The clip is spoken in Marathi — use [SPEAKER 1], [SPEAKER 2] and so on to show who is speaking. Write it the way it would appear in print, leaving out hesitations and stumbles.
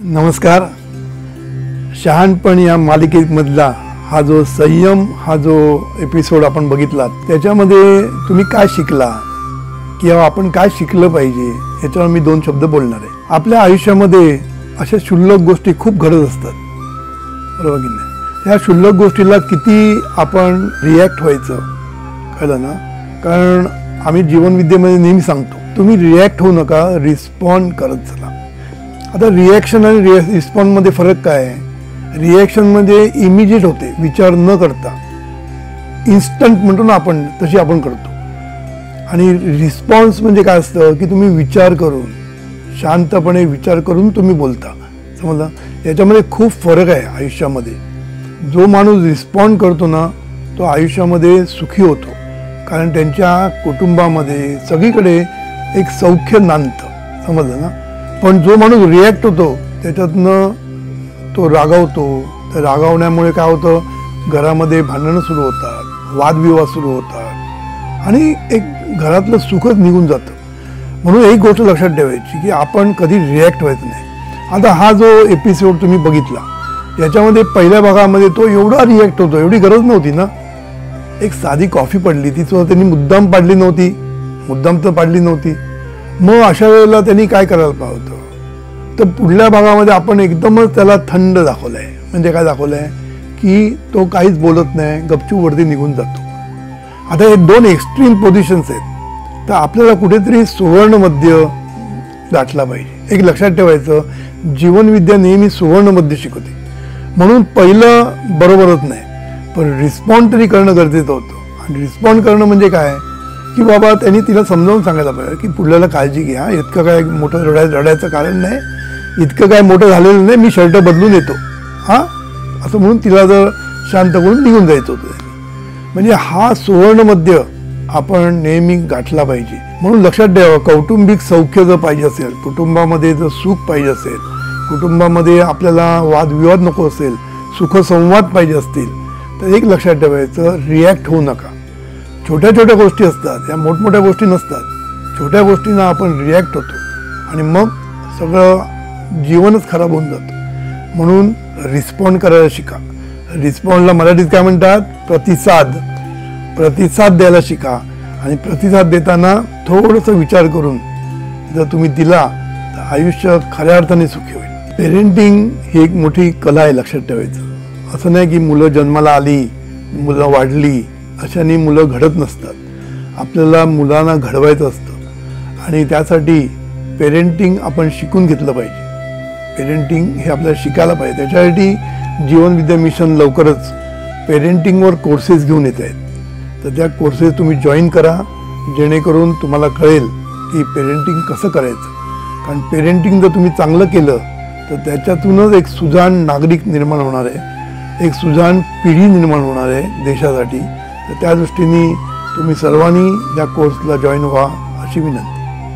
[SPEAKER 1] नमस्कार. शहाणपण या मालिकेमधला हा जो संयम हा जो एपिसोड आपण बघितला त्याच्यामध्ये तुम्ही काय शिकला किंवा आपण काय शिकलं पाहिजे याच्यावर मी 2 शब्द बोलणार आहे. आपल्या आयुष्यामध्ये अशा क्षुल्लक गोष्टी खूप घडत असतात, बरोबर की नाही? ह्या क्षुल्लक गोष्टीला किती आपण रिॲक्ट व्हायचं कळलं ना? कारण आम्ही जीवनविद्येमध्ये नेहमी सांगतो तुम्ही रिॲक्ट होऊ नका, रिस्पॉन्ड करत चला. आता रिॲक्शन आणि रिस्पॉन्डमध्ये फरक काय आहे? रिॲक्शन म्हणजे इमिजिएट होते, विचार न करता इन्स्टंट म्हणतो ना आपण, तशी आपण करतो. आणि रिस्पॉन्स म्हणजे काय असतं की तुम्ही विचार करून शांतपणे विचार करून तुम्ही बोलता. समजलं? याच्यामध्ये खूप फरक आहे आयुष्यामध्ये. जो माणूस रिस्पॉन्ड करतो ना तो आयुष्यामध्ये सुखी होतो, कारण त्यांच्या कुटुंबामध्ये सगळीकडे एक सौख्य नांदतं. समजलं ना? पण जो माणूस रिॲक्ट होतो त्याच्यातनं तो रागावतो. तर रागावण्यामुळे काय होतं, घरामध्ये भांडणं सुरू होतात, वादविवाद सुरू होतात आणि एक घरातलं सुखच निघून जातं. म्हणून एक गोष्ट लक्षात ठेवायची की आपण कधी रिॲक्ट व्हायचं नाही. आता हा जो एपिसोड तुम्ही बघितला याच्यामध्ये पहिल्या भागामध्ये तो एवढा रिॲक्ट होतो, एवढी गरज नव्हती ना. एक साधी कॉफी पडली, ती सुद्धा त्यांनी मुद्दाम पाडली नव्हती, मुद्दाम तर पाडली नव्हती. मग अशा वेळेला त्यांनी काय करायला पाहिजे होतं? तर पुढल्या भागामध्ये आपण एकदमच त्याला थंड दाखवलं आहे. म्हणजे काय दाखवलं आहे की तो काहीच बोलत नाही, गपचूप वरती निघून जातो. आता हे 2 एक्स्ट्रीम पोझिशन्स आहेत. तर आपल्याला कुठेतरी सुवर्णमध्य गाठला पाहिजे. एक लक्षात ठेवायचं, जीवनविद्या नेहमी सुवर्णमध्य शिकवते. म्हणून पहिलं बरोबरच नाही, पण रिस्पॉन्ड तरी करणं गरजेचं होतं. आणि रिस्पॉन्ड करणं म्हणजे काय की बाबा त्यांनी तिला समजावून सांगायला पाहिजे की पुढल्याला काळजी घ्या, इतकं काय मोठं रडायचं कारण नाही, इतकं काय मोठं झालेलं नाही, मी शर्ट बदलून येतो हां असं म्हणून तिला जर शांत करून निघून जायचं होतं. म्हणजे हा सुवर्णमध्य आपण नेहमी गाठला पाहिजे. म्हणून लक्षात ठेवा, कौटुंबिक सौख्य जर पाहिजे असेल, कुटुंबामध्ये जर सुख पाहिजे असेल, कुटुंबामध्ये आपल्याला वादविवाद नको असेल, सुखसंवाद पाहिजे असतील, तर एक लक्षात ठेवायचं, रिॲक्ट होऊ नका. छोट्या छोट्या गोष्टी असतात, या मोठमोठ्या गोष्टी नसतात. छोट्या गोष्टींना आपण रिॲक्ट होतो आणि मग सगळं जीवनच खराब होऊन जातं. म्हणून रिस्पॉन्ड करायला शिका. रिस्पॉन्डला मराठीत काय म्हणतात? प्रतिसाद. प्रतिसाद द्यायला शिका. आणि प्रतिसाद देताना थोडंसं विचार करून जर तुम्ही दिला तर आयुष्य खऱ्या अर्थाने सुखी होईल. पेरेंटिंग ही एक मोठी कला आहे, लक्षात ठेवायचं. असं नाही की मुलं जन्माला आली, मुलं वाढली, अशाने मुलं घडत नसतात. आपल्याला मुलांना घडवायचं असतं आणि त्यासाठी पेरेंटिंग आपण शिकून घेतलं पाहिजे. पेरेंटिंग हे आपल्याला शिकायला पाहिजे. त्याच्यासाठी जीवनविद्या मिशन लवकरच पेरेंटिंगवर कोर्सेस घेऊन येत आहेत. तर त्या कोर्सेस तुम्ही जॉईन करा, जेणेकरून तुम्हाला कळेल की पेरेंटिंग कसं करायचं. कारण पेरेंटिंग जर तुम्ही चांगलं केलं तर त्याच्यातूनच एक सुजाण नागरिक निर्माण होणार आहे, एक सुजाण पिढी निर्माण होणार आहे देशासाठी. तर त्या दृष्टीने तुम्ही सर्वांनी या कोर्सला जॉईन व्हा अशी विनंती.